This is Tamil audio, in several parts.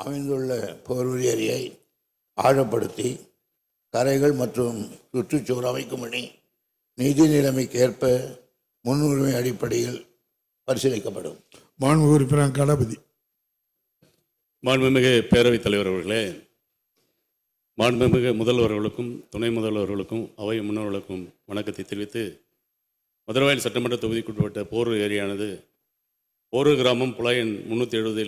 அமைந்துள்ள போர்வெளி ஏரியை ஆழப்படுத்தி கரைகள் மற்றும் சுற்றுச்சுவர் அமைக்கும் பணி நிதி நிலைமைக்கு ஏற்ப முன்னுரிமை அடிப்படையில் பரிசீலிக்கப்படும். மாண்புமிகு உறுப்பினர் கணபதி. மாண்புமிகு பேரவைத் தலைவர் அவர்களே, மாண்புமிகு முதல்வர்களுக்கும் துணை முதல்வர்களுக்கும் அவை முன்னோர்களுக்கும் வணக்கத்தை தெரிவித்து, மதுரவாயல் சட்டமன்ற தொகுதிக்குட்பட்ட போரூர் ஏரியானது போரூர் கிராமம் புலாயன் 370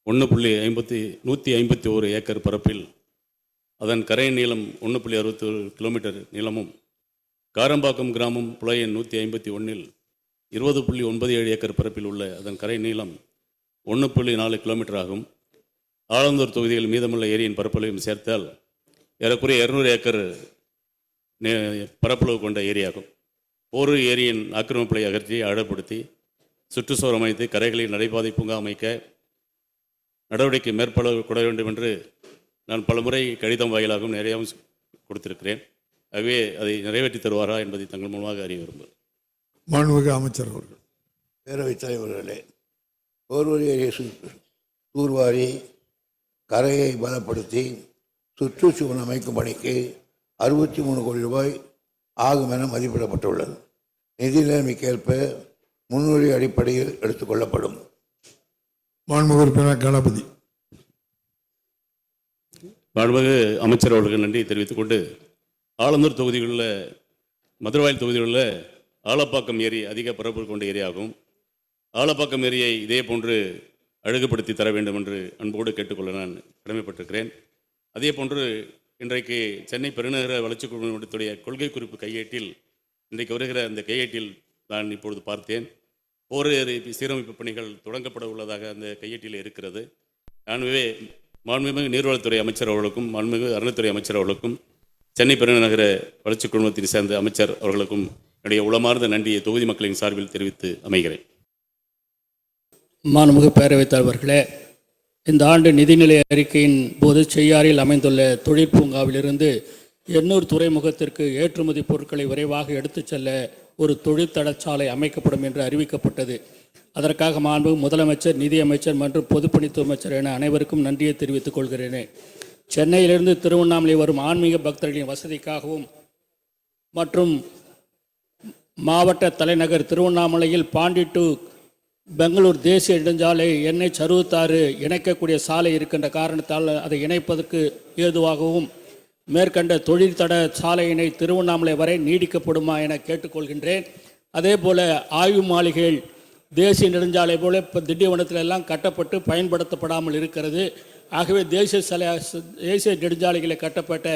151 ஏக்கர் பரப்பில் அதன் கரை நீளம் 1.61 கிலோமீட்டர் நீளமும், காரம்பாக்கம் கிராமம் புலாயன் 151 20.97 ஏக்கர் பரப்பில் உள்ள அதன் கரை நீளம் 1.4 கிலோமீட்டர் ஆகும். ஆலந்தூர் தொகுதியில் மீதமுள்ள ஏரியின் பரப்பளவையும் சேர்த்தால் ஏறக்குறைய 200 ஏக்கர் பரப்பளவு கொண்ட ஏரியாகும். போரூர் ஏரியின் ஆக்கிரமிப்புகளை அகற்றி ஆழப்படுத்தி சுற்றுச்சுவர் அமைத்து கரைகளில் நடைபாதை பூங்கா அமைக்க நடவடிக்கை மேற்கொள்ள வேண்டும் என்று நான் பலமுறை கடிதம் வாயிலாகவும் நிறையாவும் கொடுத்திருக்கிறேன். ஆகவே அதை நிறைவேற்றி தருவாரா என்பதை தங்கள் மூலமாக அறிய விரும்புகிறேன். மாண்புமிகு அமைச்சர் அவர்கள். பேரவைத் தலைவர்களே, போர்வெளி ஏரியை தூர்வாரி கரையை பலப்படுத்தி சுற்றுச்சுவர் அமைக்கும் பணிக்கு 63 கோடி ரூபாய் ஆகும் என மதிப்பிடப்பட்டுள்ளது. நிதி நிலைமைக்கு ஏற்ப முன்னுரிமை அடிப்படையில் எடுத்துக்கொள்ளப்படும். மாண்புமிகு உறுப்பினர் கணபதி. மாண்புமிகு அமைச்சர் அவர்களுக்கு நன்றி தெரிவித்துக் கொண்டு, ஆலந்தூர் தொகுதியில் உள்ள மதுரவாயல் தொகுதியில் உள்ள ஆலப்பாக்கம் ஏரி அதிக பரப்பு கொண்ட ஏரியாகும். ஆலப்பாக்கம் ஏரியை இதே போன்று அழகுபடுத்தி தர வேண்டும் என்று அன்போடு கேட்டுக்கொள்ள நான் கடமைப்பட்டிருக்கிறேன். அதே போன்று இன்றைக்கு சென்னை பெருநகர வளர்ச்சி குழுமத்துடைய கொள்கை குறிப்பு கையேட்டில் இன்றைக்கு வருகிற அந்த கையேட்டில் நான் இப்பொழுது பார்த்தேன். போர் ஏரி சீரமைப்பு பணிகள் தொடங்கப்பட உள்ளதாக அந்த கையேட்டில் இருக்கிறது. ஆகவே மாண்புமிகு நீர்வளத்துறை அமைச்சர் அவர்களுக்கும் மாண்புமிகு அறநிலைத்துறை அமைச்சர் அவர்களுக்கும் சென்னை பெருநகர வளர்ச்சி குழுமத்தை சேர்ந்த அமைச்சர் அவர்களுக்கும் என்னுடைய உளமார்ந்த நன்றியை தொகுதி மக்களின் சார்பில் தெரிவித்து அமைகிறேன். மாண்புமிகு பேரவைத் தலைவர்களே, இந்த ஆண்டு நிதிநிலை அறிக்கையின் போது செய்யாறில் அமைந்துள்ள தொழிற்பூங்காவிலிருந்து எண்ணூர் துறைமுகத்திற்கு ஏற்றுமதி பொருட்களை விரைவாக எடுத்துச் செல்ல ஒரு தொழிற்தடச்சாலை அமைக்கப்படும் என்று அறிவிக்கப்பட்டது. அதற்காக மாண்பு முதலமைச்சர், நிதியமைச்சர் மற்றும் பொதுப்பணித்துறை அமைச்சர் என அனைவருக்கும் நன்றியை தெரிவித்துக் கொள்கிறேன். சென்னையிலிருந்து திருவண்ணாமலை வரும் ஆன்மீக பக்தர்களின் வசதிக்காகவும் மற்றும் மாவட்ட தலைநகர் திருவண்ணாமலையில் பாண்டி டு பெங்களூர் தேசிய நெடுஞ்சாலை NH 66 இணைக்கக்கூடிய சாலை இருக்கின்ற காரணத்தால் அதை இணைப்பதற்கு ஏதுவாகவும் மேற்கண்ட தொழில்தட சாலையினை திருவண்ணாமலை வரை நீடிக்கப்படுமா என கேட்டுக்கொள்கின்றேன். அதே போல் ஆய்வு மாளிகைகள் தேசிய நெடுஞ்சாலை போல இப்போ திண்டிவனத்தில் எல்லாம் கட்டப்பட்டு பயன்படுத்தப்படாமல் இருக்கிறது. ஆகவே தேசிய நெடுஞ்சாலைகளை கட்டப்பட்ட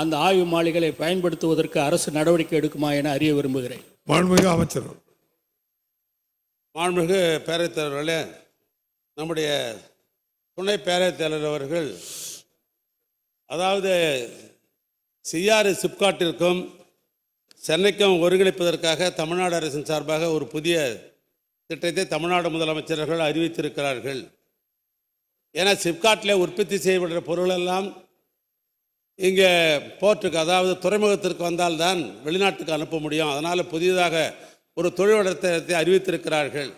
அந்த ஆய்வு மாளிகைகளை பயன்படுத்துவதற்கு அரசு நடவடிக்கை எடுக்குமா என அறிய விரும்புகிறேன். மாண்புமிகு அமைச்சர். மாண்புமிகு பேரவைத் தலைவர்களே, நம்முடைய துணை பேரவைத் தலைவர் அவர்கள் அதாவது செய்யாறு சிப்காட்டிற்கும் சென்னைக்கும் ஒருங்கிணைப்பதற்காக தமிழ்நாடு அரசின் சார்பாக ஒரு புதிய திட்டத்தை தமிழ்நாடு முதலமைச்சர்கள் அறிவித்திருக்கிறார்கள். ஏன்னா சிப்காட்டில் உற்பத்தி செய்யப்படுற பொருளெல்லாம் இங்கே போர்ட்டுக்கு அதாவது துறைமுகத்திற்கு வந்தால்தான் வெளிநாட்டுக்கு அனுப்ப முடியும். அதனால் புதியதாக ஒரு தொழில் வளர்த்தளத்தை அறிவித்திருக்கிறார்கள்.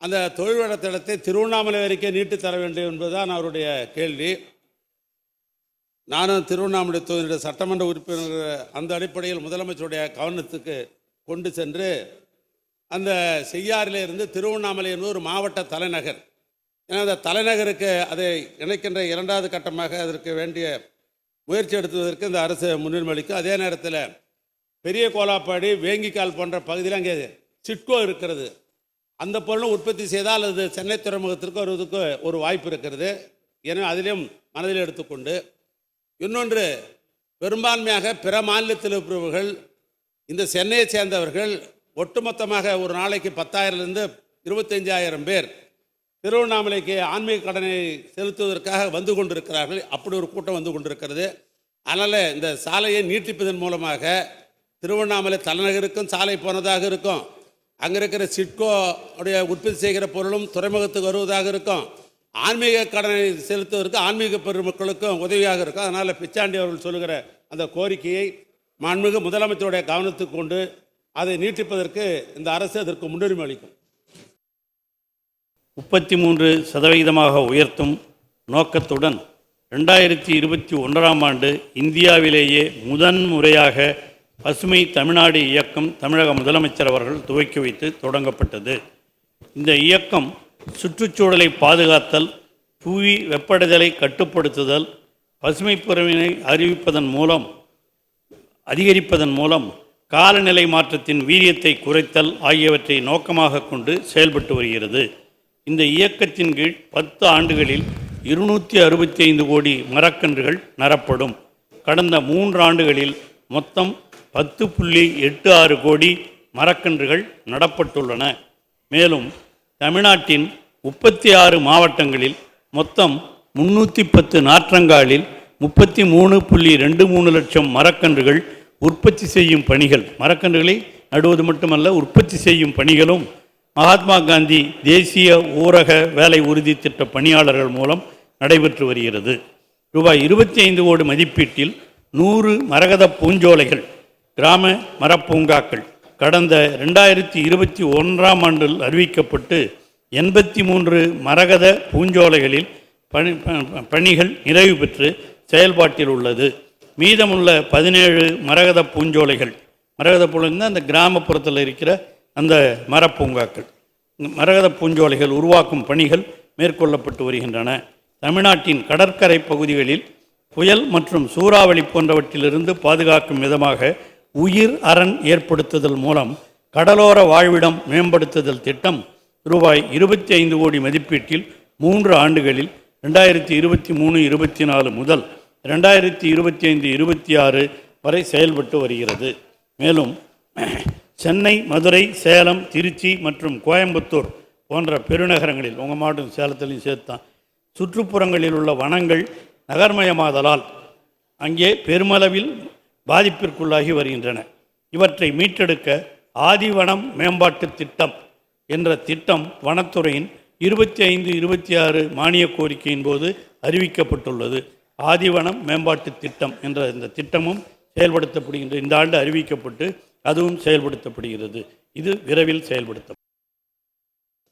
அந்த தொழில் வளர்த்தளத்தை திருவண்ணாமலை வரைக்கும் நீட்டு தர வேண்டும் என்பதுதான் அவருடைய கேள்வி. நானும் திருவண்ணாமலை தொகுதியுடைய சட்டமன்ற உறுப்பினர் அந்த அடிப்படையில் முதலமைச்சருடைய கவனத்துக்கு கொண்டு சென்று அந்த செய்யாறில் இருந்து திருவண்ணாமலை என்பது ஒரு மாவட்ட தலைநகர். ஏன்னா அந்த தலைநகருக்கு அதை இணைக்கின்ற இரண்டாவது கட்டமாக அதற்கு வேண்டிய முயற்சி எடுத்துவதற்கு இந்த அரசு முன்னுரிமை அளிக்கும். அதே நேரத்தில் பெரிய கோலாப்பாடி, வேங்கிக்கால் போன்ற பகுதியில் அங்கே சிட்கோ இருக்கிறது. அந்த பொருளும் உற்பத்தி செய்தால் அது சென்னை துறைமுகத்திற்கு வருவதற்கு ஒரு வாய்ப்பு இருக்கிறது. எனவே அதிலும் மனதில் எடுத்துக்கொண்டு, இன்னொன்று பெரும்பான்மையாக பிற மாநிலத்தில் இருப்பவர்கள் இந்த சென்னையை சேர்ந்தவர்கள் ஒட்டுமொத்தமாக ஒரு நாளைக்கு 10,000லிருந்து 25,000 பேர் திருவண்ணாமலைக்கு ஆன்மீக கடனை செலுத்துவதற்காக வந்து கொண்டிருக்கிறார்கள். அப்படி ஒரு கூட்டம் வந்து கொண்டிருக்கிறது. அதனால் இந்த சாலையை நீட்டிப்பதன் மூலமாக திருவண்ணாமலை தலைநகருக்கும் சாலை போனதாக இருக்கும். அங்கே இருக்கிற சிட்கோ உடைய உற்பத்தி செய்கிற பொருளும் துறைமுகத்துக்கு வருவதாக இருக்கும். ஆன்மீக கடனை செலுத்துவதற்கு ஆன்மீக பெருமக்களுக்கும் உதவியாக இருக்கும். அதனால் பிச்சாண்டி அவர்கள் சொல்லுகிற அந்த கோரிக்கையை மாண்புமிகு முதலமைச்சருடைய கவனத்துக்கு கொண்டு அதை நீட்டிப்பதற்கு இந்த அரசு அதற்கு முன்னுரிமை அளிக்கும். 33% உயர்த்தும் நோக்கத்துடன் 2021ஆம் ஆண்டு இந்தியாவிலேயே முதன்முறையாக பசுமை தமிழ்நாடு இயக்கம் தமிழக முதலமைச்சர் அவர்கள் துவக்கி வைத்து தொடங்கப்பட்டது. இந்த இயக்கம் சுற்றுச்சூழலை பாதுகாத்தல், புவி வெப்படைதலை கட்டுப்படுத்துதல், பசுமை புறவினை அதிகரிப்பதன் மூலம் காலநிலை மாற்றத்தின் வீரியத்தை குறைத்தல் ஆகியவற்றை நோக்கமாக கொண்டு செயல்பட்டு வருகிறது. இந்த இயக்கத்தின் கீழ் 10 ஆண்டுகளில் 265 கோடி மரக்கன்றுகள் நடப்படும். கடந்த 3 ஆண்டுகளில் மொத்தம் 10.86 கோடி மரக்கன்றுகள் நடப்பட்டுள்ளன. மேலும் தமிழ்நாட்டின் 36 மாவட்டங்களில் மொத்தம் 310 நாற்றங்காலில் 33.23 லட்சம் மரக்கன்றுகள் உற்பத்தி செய்யும் பணிகள், மரக்கன்றுகளை நடுவது மட்டுமல்ல உற்பத்தி செய்யும் பணிகளும் மகாத்மா காந்தி தேசிய ஊரக வேலை உறுதி திட்ட பணியாளர்கள் மூலம் நடைபெற்று வருகிறது. ரூபாய் 25 கோடி மதிப்பீட்டில் 100 மரகத பூஞ்சோலைகள், கிராம மரப்பூங்காக்கள் கடந்த 2021ஆம் ஆண்டில் அறிவிக்கப்பட்டு 83 மரகத பூஞ்சோலைகளில் பணிகள் நிறைவு பெற்று செயல்பாட்டில் உள்ளது. மீதமுள்ள 17 மரகத பூஞ்சோலைகள் அந்த கிராமப்புறத்தில் இருக்கிற அந்த மரப்பூங்காக்கள், மரகத பூஞ்சோலைகள் உருவாக்கும் பணிகள் மேற்கொள்ளப்பட்டு வருகின்றன. தமிழ்நாட்டின் கடற்கரை பகுதிகளில் புயல் மற்றும் சூறாவளி போன்றவற்றிலிருந்து பாதுகாக்கும் விதமாக உயிர் அரண் ஏற்படுத்துதல் மூலம் கடலோர வாழ்விடம் மேம்படுத்துதல் திட்டம் ரூபாய் 25 கோடி மதிப்பீட்டில் 3 ஆண்டுகளில் 2023-24 முதல் 2025-26 வரை செயல்பட்டு வருகிறது. மேலும் சென்னை, மதுரை, சேலம், திருச்சி மற்றும் கோயம்புத்தூர் போன்ற பெருநகரங்களில், உங்கள் மாவட்டம் சேலத்திலையும் சேர்த்தான், சுற்றுப்புறங்களில் உள்ள வனங்கள் நகர்மயமாதலால் அங்கே பெருமளவில் பாதிப்பிற்குள்ளாகி வருகின்றன. இவற்றை மீட்டெடுக்க ஆதிவனம் மேம்பாட்டு திட்டம் என்ற திட்டம் வனத்துறையின் 25-26 மானிய கோரிக்கையின் போது அறிவிக்கப்பட்டுள்ளது. ஆதிவனம் மேம்பாட்டு திட்டம் என்ற இந்த திட்டமும் செயல்படுத்தப்படுகின்ற இந்த ஆண்டு அறிவிக்கப்பட்டு அதுவும் செயல்படுத்தப்படுகிறது. இது விரைவில் செயல்படுத்தப்படும்.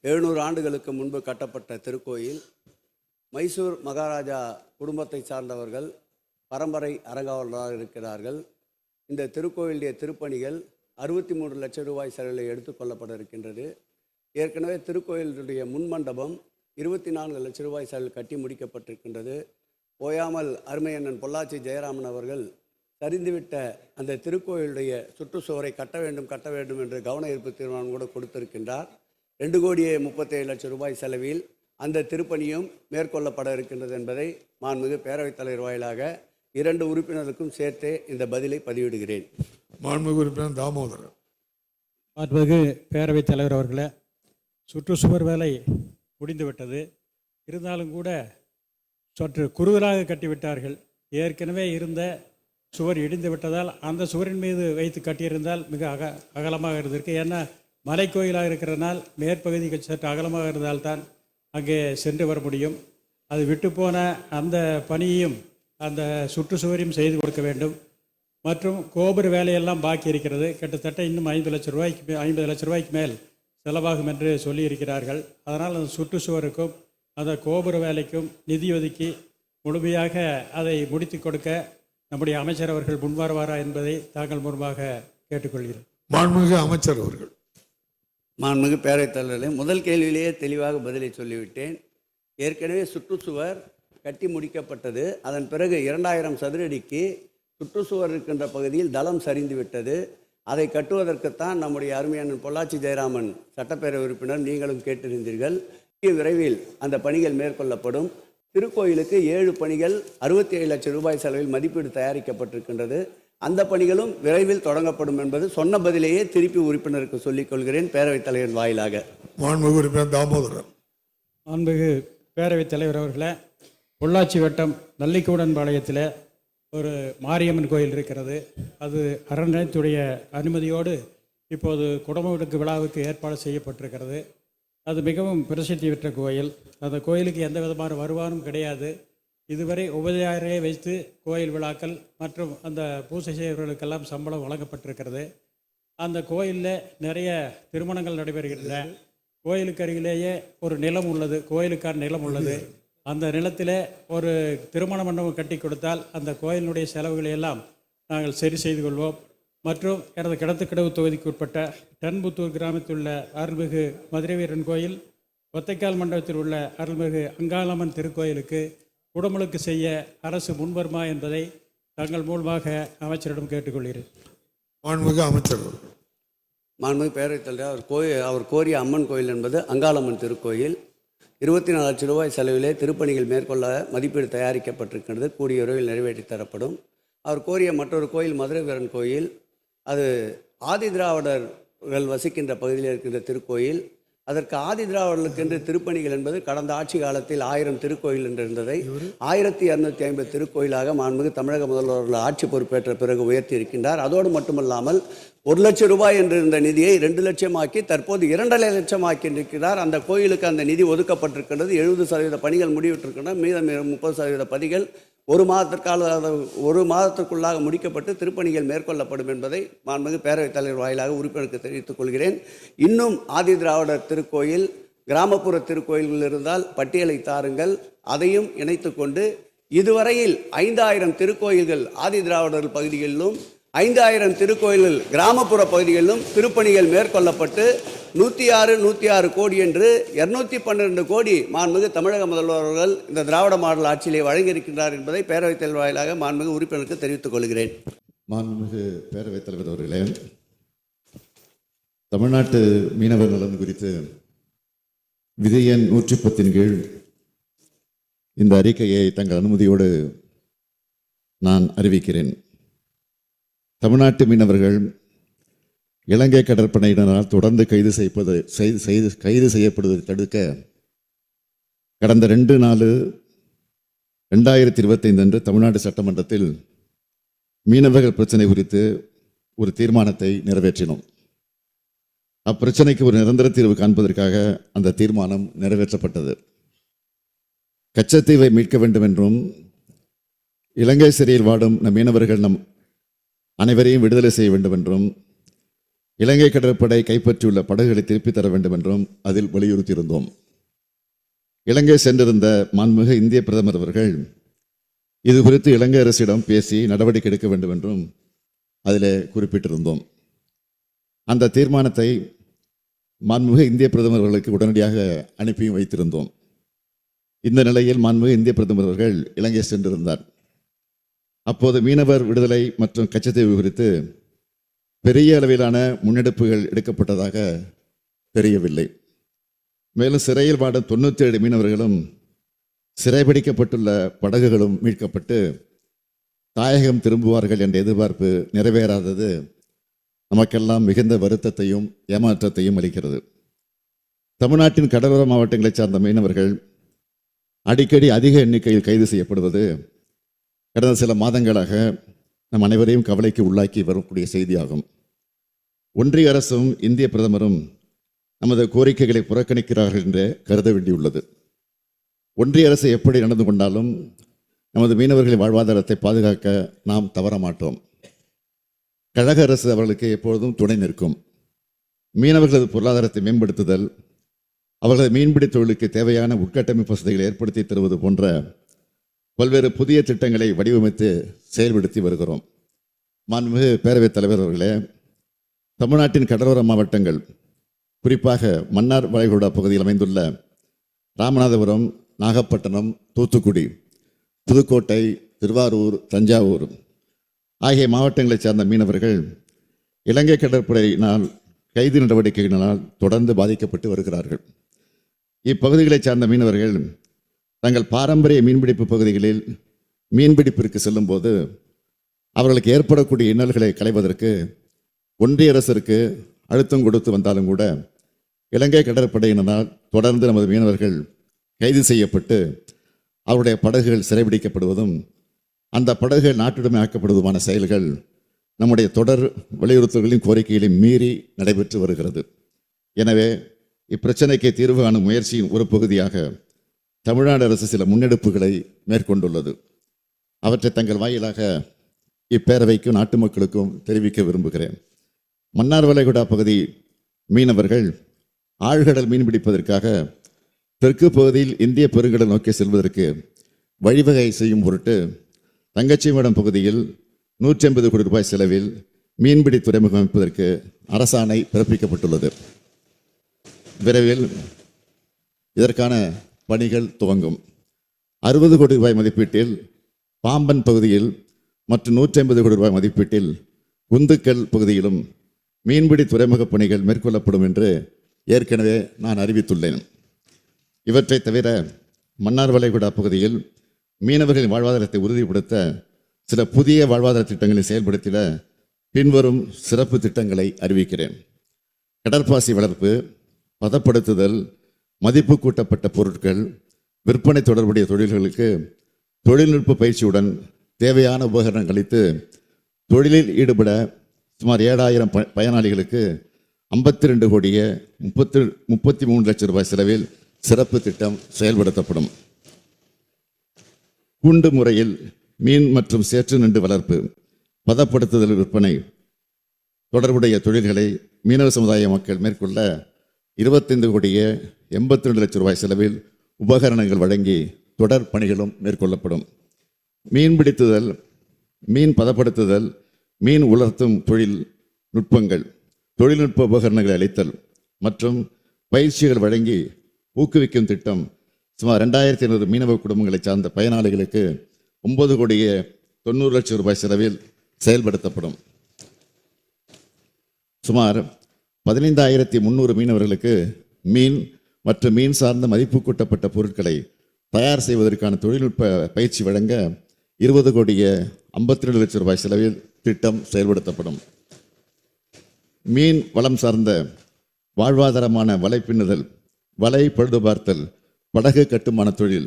700 ஆண்டுகளுக்கு முன்பு கட்டப்பட்ட திருக்கோயில் மைசூர் மகாராஜா குடும்பத்தை சார்ந்தவர்கள் பரம்பரை அறங்காவலராக இருக்கிறார்கள். இந்த திருக்கோயிலுடைய திருப்பணிகள் 63 லட்சம் ரூபாய் செலவில் எடுத்துக்கொள்ளப்பட இருக்கின்றது. ஏற்கனவே திருக்கோயிலுடைய முன்மண்டபம் 24 லட்சம் ரூபாய் செலவில் கட்டி முடிக்கப்பட்டிருக்கின்றது. ஓயாமல் அருமையண்ணன் பொள்ளாச்சி ஜெயராமன் அவர்கள் சரிந்துவிட்ட அந்த திருக்கோயிலுடைய சுற்றுச்சுவரை கட்ட வேண்டும் என்று கவன ஈர்ப்பு தீர்மானம் கூட கொடுத்திருக்கின்றார். 2,37 லட்சம் ரூபாய் செலவில் அந்த திருப்பணியும் மேற்கொள்ளப்பட இருக்கின்றது என்பதை மாண்புமிகு பேரவைத் தலைவர் வாயிலாக 2 உறுப்பினருக்கும் சேர்த்தே இந்த பதிலை பதிவிடுகிறேன். மாண்புமிகு உறுப்பினர் தாமோதரன். மாண்புமிகு பேரவைத் தலைவர் அவர்களே, சுற்றுச்சுவர் வேலை முடிந்துவிட்டது. இருந்தாலும் கூட சற்று குறுகலாக கட்டிவிட்டார்கள். ஏற்கனவே இருந்த சுவர் இடிந்து விட்டதால் அந்த சுவரின் மீது வைத்து கட்டியிருந்தால் மிக அகலமாக இருந்திருக்கு. ஏன்னா மலைக்கோயிலாக இருக்கிறனால் மேற்பகுதிகள் சற்று அகலமாக இருந்தால்தான் அங்கே சென்று வர முடியும். அது விட்டுப்போன அந்த பணியையும் அந்த சுற்றுச்சுவரையும் செய்து கொடுக்க வேண்டும். மற்றும் கோபுர வேலையெல்லாம் பாக்கி இருக்கிறது. கிட்டத்தட்ட இன்னும் 50 லட்சம் ரூபாய்க்கு மேல் செலவாகும் என்று சொல்லியிருக்கிறார்கள். அதனால் அந்த சுற்றுச்சுவருக்கும் அந்த கோபுர வேலைக்கும் நிதி ஒதுக்கி முழுமையாக அதை முடித்து கொடுக்க நம்முடைய அமைச்சர் அவர்கள் முன்வருவாரா என்பதை தாங்கள் முன்பாக கேட்டுக்கொள்கிறேன். மாண்புமிகு அமைச்சர் அவர்கள். மாண்புமிகு பேரவைத் தலைவர்களே, முதல் கேள்வியிலேயே தெளிவாக பதிலை சொல்லிவிட்டேன். ஏற்கனவே சுற்றுச்சுவர் கட்டி முடிக்கப்பட்டது. அதன் பிறகு 2000 சதுரடிக்கு சுற்றுச்சுவர் இருக்கின்ற பகுதியில் தளம் சரிந்து விட்டது. அதை கட்டுவதற்குத்தான் நம்முடைய அருமையான பொள்ளாச்சி ஜெயராமன் சட்டப்பேரவை உறுப்பினர் நீங்களும் கேட்டிருந்தீர்கள். விரைவில் அந்த பணிகள் மேற்கொள்ளப்படும். திருக்கோயிலுக்கு 7 பணிகள் 67 லட்சம் ரூபாய் செலவில் மதிப்பீடு தயாரிக்கப்பட்டிருக்கின்றது. அந்த பணிகளும் விரைவில் தொடங்கப்படும் என்பது சொன்ன பதிலேயே திருப்பி உறுப்பினருக்கு சொல்லிக் கொள்கிறேன் பேரவைத் தலைவர் வாயிலாக. மாண்புமிகு உறுப்பினர் தாமோதரன். மாண்புமிகு பேரவைத் தலைவர் அவர்களே, பொள்ளாச்சி வட்டம் நல்லிக்கூடன்பாளையத்தில் ஒரு மாரியம்மன் கோயில் இருக்கிறது. அது அறநிலையத்துடைய அனுமதியோடு இப்போது குடமுழுக்கு விழாவுக்கு ஏற்பாடு செய்யப்பட்டிருக்கிறது. அது மிகவும் பிரசித்தி பெற்ற கோயில். அந்த கோயிலுக்கு எந்த விதமான வருமானம் கிடையாது. இதுவரை உபதியாரையை வைத்து கோயில் விழாக்கள் மற்றும் அந்த பூசை செய்வர்களுக்கெல்லாம் சம்பளம் வழங்கப்பட்டிருக்கிறது. அந்த கோயிலில் நிறைய திருமணங்கள் நடைபெறுகின்றன. கோயிலுக்கு அருகிலேயே ஒரு நிலம் உள்ளது, கோயிலுக்கான நிலம் உள்ளது. அந்த நிலத்திலே ஒரு திருமண மண்டபம் கட்டி கொடுத்தால் அந்த கோயிலினுடைய செலவுகளை எல்லாம் நாங்கள் சரி செய்து கொள்வோம். மற்றும் எனது கிணத்துக்கடவு தொகுதிக்கு உட்பட்ட டன்புத்தூர் கிராமத்தில் உள்ள அருள்மிகு மதுரை வீரன் கோயில், ஒத்தைக்கால் மண்டபத்தில் உள்ள அருள்மிகு அங்காளம்மன் திருக்கோயிலுக்கு குடமுழுக்கு செய்ய அரசு முன்வருமா என்பதை தங்கள் மூலமாக அமைச்சரிடம் கேட்டுக்கொள்கிறேன். மாண்புமிகு அமைச்சர் அவர்கள். மாண்புமிகு பேரவைத் தலைவர், அவர் கோரிய அம்மன் கோயில் என்பது அங்காளம்மன் திருக்கோயில். 24 லட்சம் ரூபாய் செலவிலே திருப்பணிகள் மேற்கொள்ள மதிப்பீடு தயாரிக்கப்பட்டிருக்கிறது. கூடிய விரைவில் நிறைவேற்றி தரப்படும். அவர் கோரிய மற்றொரு கோயில் மதுரை வீரன் கோயில். அது ஆதி திராவிடர்கள் வசிக்கின்ற பகுதியில் இருக்கின்ற திருக்கோயில். அதற்கு ஆதி திராவிடர்களுக்கென்று திருப்பணிகள் என்பது கடந்த ஆட்சி காலத்தில் 1000 திருக்கோயில் என்று இருந்ததை 1250 திருக்கோயிலாக மாண்புமிகு தமிழக முதல்வர்கள் ஆட்சி பொறுப்பேற்ற பிறகு உயர்த்தி இருக்கின்றார். அதோடு மட்டுமல்லாமல் 1 லட்சம் ரூபாய் என்று இருந்த நிதியை 2 லட்சம் ஆக்கி தற்போது 2.5 லட்சம் ஆக்கி இருக்கிறார். அந்த கோயிலுக்கு அந்த நிதி ஒதுக்கப்பட்டிருக்கிறது. 70% பணிகள் முடிவிட்டிருக்கின்றன. மீதம் 30% பணிகள் ஒரு மாதத்திற்குள்ளாக முடிக்கப்பட்டு திருப்பணிகள் மேற்கொள்ளப்படும் என்பதை மாண்புமிகு பேரவைத் தலைவர் வாயிலாக உறுப்பினருக்கு தெரிவித்துக் கொள்கிறேன். இன்னும் ஆதி திராவிடர் திருக்கோயில், கிராமப்புற திருக்கோயில்கள் இருந்தால் பட்டியலை தாருங்கள், அதையும் இணைத்து கொண்டு இதுவரையில் 5000 திருக்கோயில்கள் ஆதி திராவிடர் பகுதிகளிலும் 5000 திருக்கோயில்கள் கிராமப்புற பகுதிகளிலும் திருப்பணிகள் மேற்கொள்ளப்பட்டு 106 கோடி என்று 212 கோடி மாண்புமிகு தமிழக முதல்வர்கள் இந்த திராவிட மாடல் ஆட்சியிலே வழங்கியிருக்கின்றார் என்பதை பேரவைத் தலைவர் வாயிலாக மாண்புமிகு உறுப்பினருக்கு தெரிவித்துக் கொள்கிறேன். மாண்புமிகு பேரவைத் தலைவர் அவர்களே, தமிழ்நாட்டு மீனவர் நலன் குறித்து விதி எண் 110 கீழ் இந்த அறிக்கையை தங்கள் அனுமதியோடு நான் அறிவிக்கிறேன். தமிழ்நாட்டு மீனவர்கள் இலங்கை கடற்படையினரால் தொடர்ந்து கைது செய்யப்படுவதை தடுக்க கடந்த 2/4/2025 அன்று தமிழ்நாடு சட்டமன்றத்தில் மீனவர்கள் பிரச்சனை குறித்து ஒரு தீர்மானத்தை நிறைவேற்றினோம். அப்பிரச்சனைக்கு ஒரு நிரந்தர தீர்வு காண்பதற்காக அந்த தீர்மானம் நிறைவேற்றப்பட்டது. கச்சத்தீவை மீட்க வேண்டும் என்றும் இலங்கை சிறையில் வாடும் நம் மீனவர்கள் நம் அனைவரையும் விடுதலை செய்ய வேண்டும் என்றும் இலங்கை கடற்படை கைப்பற்றியுள்ள படகுகளை திருப்பித் தர வேண்டும் என்றும் அதில் வலியுறுத்தியிருந்தோம். இலங்கை சென்றிருந்த மாண்புமிகு இந்திய பிரதமர் அவர்கள் இது குறித்து இலங்கை அரசிடம் பேசி நடவடிக்கை எடுக்க வேண்டும் என்றும் அதில் குறிப்பிட்டிருந்தோம். அந்த தீர்மானத்தை மாண்புமிகு இந்திய பிரதமர் அவர்களுக்கு உடனடியாக அனுப்பியும் வைத்திருந்தோம். இந்த நிலையில் மாண்புமிகு இந்திய பிரதமர் அவர்கள் இலங்கை சென்றிருந்தார். அப்போது மீனவர் விடுதலை மற்றும் கச்சத்தீவு குறித்து பெரிய அளவிலான முன்னெடுப்புகள் எடுக்கப்பட்டதாக தெரியவில்லை. மேலும் சிறையில் வாடும் 97 மீனவர்களும் சிறைபிடிக்கப்பட்டுள்ள படகுகளும் மீட்கப்பட்டு தாயகம் திரும்புவார்கள் என்ற எதிர்பார்ப்பு நிறைவேறாதது நமக்கெல்லாம் மிகுந்த வருத்தத்தையும் ஏமாற்றத்தையும் அளிக்கிறது. தமிழ்நாட்டின் கடலோர மாவட்டங்களைச் சார்ந்த மீனவர்கள் அடிக்கடி அதிக எண்ணிக்கையில் கைது செய்யப்படுவது கடந்த சில மாதங்களாக நம் அனைவரையும் கவலைக்கு உள்ளாக்கி வரக்கூடிய செய்தியாகும். ஒன்றிய அரசும் இந்திய பிரதமரும் நமது கோரிக்கைகளை புறக்கணிக்கிறார்கள் என்று கருத வேண்டியுள்ளது. ஒன்றிய அரசு எப்படி நடந்து கொண்டாலும் நமது மீனவர்களின் வாழ்வாதாரத்தை பாதுகாக்க நாம் தவற மாட்டோம். கழக அரசு அவர்களுக்கு எப்பொழுதும் துணை நிற்கும். மீனவர்களது பொருளாதாரத்தை மேம்படுத்துதல், அவர்களது மீன்பிடி தொழிலுக்கு தேவையான உட்கட்டமைப்பு வசதிகளை ஏற்படுத்தி தருவது போன்ற பல்வேறு புதிய திட்டங்களை வடிவமைத்து செயல்படுத்தி வருகிறோம். மாண்புமிகு பேரவைத் தலைவர் அவர்களே, தமிழ்நாட்டின் கடலோர மாவட்டங்கள், குறிப்பாக மன்னார் வளைகுடா பகுதியில் அமைந்துள்ள ராமநாதபுரம், நாகப்பட்டினம், தூத்துக்குடி, புதுக்கோட்டை, திருவாரூர், தஞ்சாவூர் ஆகிய மாவட்டங்களைச் சார்ந்த மீனவர்கள் இலங்கை கடற்படையினால் கைது நடவடிக்கைகளினால் தொடர்ந்து பாதிக்கப்பட்டு வருகிறார்கள். இப்பகுதிகளைச் சார்ந்த மீனவர்கள் தங்கள் பாரம்பரிய மீன்பிடிப்பு பகுதிகளில் மீன்பிடிப்பிற்கு செல்லும்போது அவர்களுக்கு ஏற்படக்கூடிய இன்னல்களை களைவதற்கு ஒன்றிய அரசிற்கு அழுத்தம் கொடுத்து வந்தாலும் கூட இலங்கை கடற்படையினரால் தொடர்ந்து நமது மீனவர்கள் கைது செய்யப்பட்டு அவருடைய படகுகள் சிறைபிடிக்கப்படுவதும் அந்த படகுகள் நாட்டுடைமை ஆக்கப்படுவதுமான செயல்கள் நம்முடைய தொடர் வலியுறுத்தல்களின் கோரிக்கைகளையும் மீறி நடைபெற்று வருகிறது. எனவே இப்பிரச்சனைக்கு தீர்வு காணும் முயற்சியின் ஒரு பகுதியாக தமிழ்நாடு அரசு சில முன்னெடுப்புகளை மேற்கொண்டுள்ளது. அவற்றை தங்கள் வாயிலாக இப்பேரவைக்கும் நாட்டு மக்களுக்கும் தெரிவிக்க விரும்புகிறேன். மன்னார் வளைகுடா பகுதி மீனவர்கள் ஆழ்கடல் மீன்பிடிப்பதற்காக தெற்கு பகுதியில் இந்திய பெருங்கடல் நோக்கி செல்வதற்கு வழிவகை செய்யும் பொருட்டு தங்கச்சிமடம் பகுதியில் 150 கோடி ரூபாய் செலவில் மீன்பிடி துறைமுகம் அமைப்பதற்கு அரசாணை பிறப்பிக்கப்பட்டுள்ளது. விரைவில் இதற்கான பணிகள் துவங்கும். 60 கோடி ரூபாய் மதிப்பீட்டில் பாம்பன் பகுதியில் மற்றும் 150 கோடி ரூபாய் மதிப்பீட்டில் குந்துக்கல் பகுதியிலும் மீன்பிடி துறைமுக பணிகள் மேற்கொள்ளப்படும் என்று ஏற்கனவே நான் அறிவித்துள்ளேன். இவற்றை தவிர மன்னார் வளைகுடா பகுதியில் மீனவர்களின் வாழ்வாதாரத்தை உறுதிப்படுத்த சில புதிய வாழ்வாதார திட்டங்களை செயல்படுத்திட பின்வரும் சிறப்பு திட்டங்களை அறிவிக்கிறேன். கடற்பாசி வளர்ப்பு, பதப்படுத்துதல், மதிப்பு கூட்டப்பட்ட பொருட்கள் விற்பனை தொடர்புடைய தொழில்களுக்கு தொழில்நுட்ப பயிற்சியுடன் தேவையான உபகரணங்கள் அளித்து தொழிலில் ஈடுபட சுமார் 7000 பயனாளிகளுக்கு 52 கோடியே 33 லட்சம் ரூபாய் செலவில் சிறப்பு திட்டம் செயல்படுத்தப்படும். கூண்டு முறையில் மீன் மற்றும் சேற்று நண்டு வளர்ப்பு, பதப்படுத்துதல், விற்பனை தொடர்புடைய தொழில்களை மீனவ சமுதாய மக்கள் மேற்கொள்ள 25 கோடியே 82 லட்சம் ரூபாய் செலவில் உபகரணங்கள் வழங்கி தொடர் பணிகளும் மேற்கொள்ளப்படும். மீன்பிடித்துதல், மீன் பதப்படுத்துதல், மீன் உலர்த்தும் தொழில் நுட்பங்கள், தொழில்நுட்ப உபகரணங்களை அளித்தல் மற்றும் பயிற்சிகள் வழங்கி ஊக்குவிக்கும் திட்டம் சுமார் 2500 மீனவ குடும்பங்களை சார்ந்த பயனாளிகளுக்கு 9 கோடியே 90 லட்சம் ரூபாய் செலவில் செயல்படுத்தப்படும். சுமார் 15300 மீனவர்களுக்கு மீன் மற்றும் மீன் சார்ந்த மதிப்பு கூட்டப்பட்ட பொருட்களை தயார் செய்வதற்கான தொழில்நுட்ப பயிற்சி வழங்க 20 கோடியே 52 லட்சம் ரூபாய் செலவில் திட்டம் செயல்படுத்தப்படும். மீன் வளம் சார்ந்த வாழ்வாதாரமான வலை பின்னுதல், வலை பழுது பார்த்தல், படகு கட்டுமான தொழில்,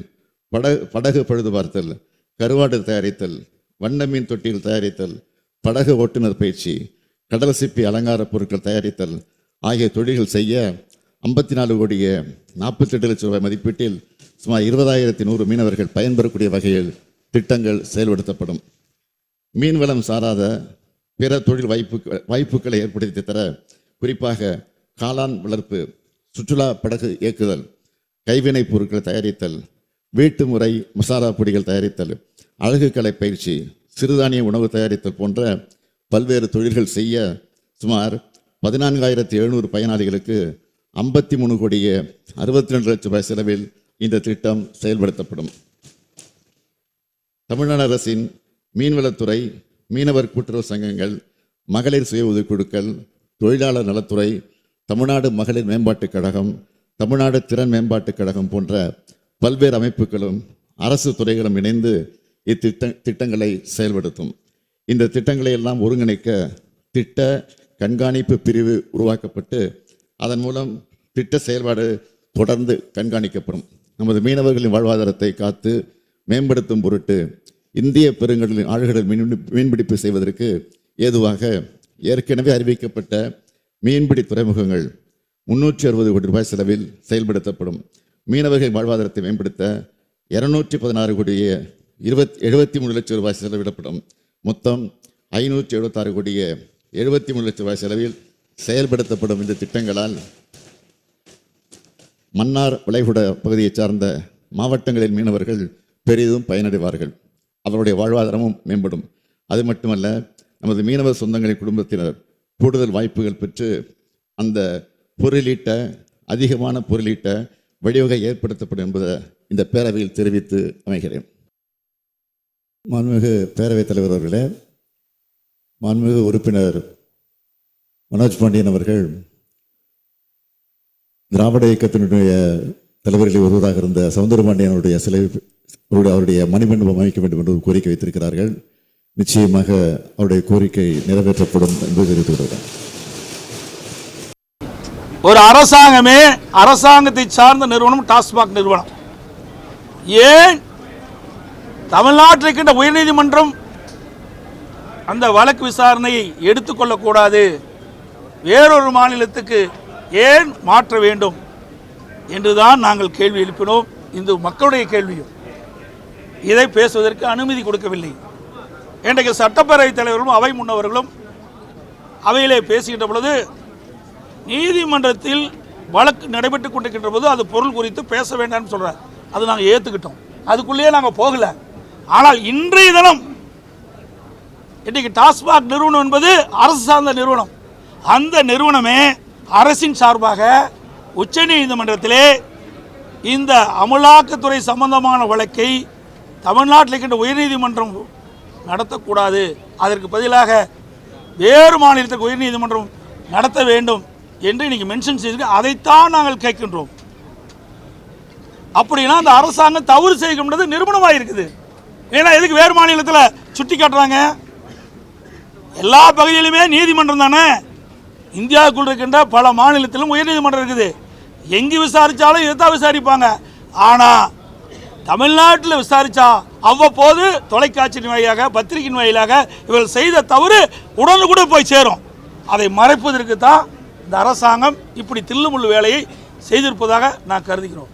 படகு பழுது பார்த்தல், கருவாடு தயாரித்தல், வண்ண மீன் தொட்டிகள் தயாரித்தல், படகு ஓட்டுநர் பயிற்சி, கடல் சிப்பி அலங்கார பொருட்கள் தயாரித்தல் ஆகிய தொழில்கள் செய்ய 54 கோடியே 48 லட்சம் ரூபாய் மதிப்பீட்டில் சுமார் 20,100 மீனவர்கள் பயன்பெறக்கூடிய வகையில் திட்டங்கள் செயல்படுத்தப்படும். மீன்வளம் சாராத பிற தொழில் வாய்ப்புகளை ஏற்படுத்தி தர குறிப்பாக காளான் வளர்ப்பு, சுற்றுலா படகு இயக்குதல், கைவினைப் பொருட்கள் தயாரித்தல், வீட்டு முறை மசாலா பொடிகள் தயாரித்தல், அழகு கலை பயிற்சி, சிறுதானிய உணவு தயாரித்தல் போன்ற பல்வேறு தொழில்கள் செய்ய சுமார் 14,700 பயனாளிகளுக்கு 53 கோடியே 62 லட்சம் ரூபாய் செலவில் இந்த திட்டம் செயல்படுத்தப்படும். தமிழ்நாடு அரசின் மீன்வளத்துறை, மீனவர் கூட்டுறவு சங்கங்கள், மகளிர் சுய உதவிக்குழுக்கள், தொழிலாளர் நலத்துறை, தமிழ்நாடு மகளிர் மேம்பாட்டுக் கழகம், தமிழ்நாடு திறன் மேம்பாட்டுக் கழகம் போன்ற பல்வேறு அமைப்புகளும் அரசு துறைகளும் இணைந்து திட்டங்களை செயல்படுத்தும். இந்த திட்டங்களை எல்லாம் ஒருங்கிணைக்க திட்ட கண்காணிப்பு பிரிவு உருவாக்கப்பட்டு அதன் மூலம் திட்ட செயல்பாடு தொடர்ந்து கண்காணிக்கப்படும். நமது மீனவர்களின் வாழ்வாதாரத்தை காத்து மேம்படுத்தும் பொருட்டு இந்திய பெருங்கடலின் ஆழ்கடல் மீன்பிடிப்பு செய்வதற்கு ஏதுவாக ஏற்கனவே அறிவிக்கப்பட்ட மீன்பிடி துறைமுகங்கள் 360 கோடி ரூபாய் செலவில் செயல்படுத்தப்படும். மீனவர்களின் வாழ்வாதாரத்தை மேம்படுத்த 216 கோடியே 73 லட்சம் ரூபாய் செலவிடப்படும். மொத்தம் 576 கோடியே 73 லட்சம் ரூபாய் செலவில் செயல்படுத்தப்படும். இந்த திட்டங்களால் மன்னார் வளைகுடா பகுதியைச் சார்ந்த மாவட்டங்களின் மீனவர்கள் பெரிதும் பயனடைவார்கள். அவருடைய வாழ்வாதாரமும் மேம்படும். அது மட்டுமல்ல, நமது மீனவர் சொந்தங்களின் குடும்பத்தினர் கூடுதல் வாய்ப்புகள் பெற்று அந்த அதிகமான பொருளீட்ட வழிவகை ஏற்படுத்தப்படும் என்பதை இந்த பேரவையில் தெரிவித்து அமைகிறேன். மாண்புமிகு பேரவைத் தலைவர் அவர்களே, மாண்புமிகு உறுப்பினர் மனோஜ் பாண்டியன் அவர்கள் திராவிட இயக்கத்தினுடைய தலைவர்களில் ஒருவராக இருந்த சவுந்தரபாண்டியனுடைய சிலை அவருடைய மணிமண்டபம் அமைக்க வேண்டும் என்று கோரிக்கை வைத்திருக்கிறார்கள். நிச்சயமாக அவருடைய கோரிக்கை நிறைவேற்றப்படும் என்பது தெரிவித்துள்ளது. ஒரு அரசாங்கமே, அரசாங்கத்தை சார்ந்த நிறுவனம் டாஸ்மாக் நிறுவனம், ஏன் தமிழ்நாட்டில் இருக்கின்ற உயர்நீதிமன்றம் அந்த வழக்கு விசாரணையை எடுத்துக்கொள்ளக்கூடாது, வேறொரு மாநிலத்துக்கு ஏன் மாற்ற வேண்டும் என்றுதான் நாங்கள் கேள்வி எழுப்பினோம். இந்த மக்களுடைய கேள்வியும் இதை பேசுவதற்கு அனுமதி கொடுக்கவில்லை. இன்றைக்கு சட்டப்பேரவைத் தலைவர்களும் அவை முன்னவர்களும் அவையிலே பேசுகின்ற பொழுது நீதிமன்றத்தில் வழக்கு நடைபெற்று கொண்டிருக்கின்ற போது அது பொருள் குறித்து பேச வேண்டாம்னு சொல்கிறார். அது நாங்கள் ஏற்றுக்கிட்டோம், அதுக்குள்ளேயே நாங்கள் போகலை. ஆனால் இன்றைய தினம் இன்றைக்கு டாஸ்மாக் நிறுவனம் என்பது அரசு சார்ந்த நிறுவனம். அந்த நிறுவனமே அரசின் சார்பாக உச்சநீதிமன்றத்திலே இந்த அமலாக்கத்துறை சம்பந்தமான வழக்கை தமிழ்நாட்டில் இருக்கின்ற உயர்நீதிமன்றம் நடத்தக்கூடாது, அதற்கு பதிலாக வேறு மாநிலத்துக்கு உயர்நீதிமன்றம் நடத்த வேண்டும் என்று இன்னைக்கு மென்ஷன் செய்து அதைத்தான் நாங்கள் கேட்கின்றோம். அப்படின்னா அந்த அரசாங்கம் தவறு செய்கின்றது நிரூபணமாக இருக்குது. ஏன்னா எதுக்கு வேறு மாநிலத்தில் சுட்டி காட்டுறாங்க? எல்லா பகுதியிலுமே நீதிமன்றம் தானே. இந்தியாவுக்குள் இருக்கின்ற பல மாநிலத்திலும் உயர்நீதிமன்றம் இருக்குது. எங்கே விசாரித்தாலும் இதுதான் விசாரிப்பாங்க. ஆனால் தமிழ்நாட்டில் விசாரித்தா அவ்வப்போது தொலைக்காட்சியின் வாயிலாக பத்திரிகையின் வாயிலாக இவர்கள் செய்த தவறு உடனுக்குடன் போய் சேரும். அதை மறைப்பதற்கு தான் இந்த அரசாங்கம் இப்படி தில்லுமுள்ளு வேலையை செய்திருப்பதாக நான் கருதுகிறோம்.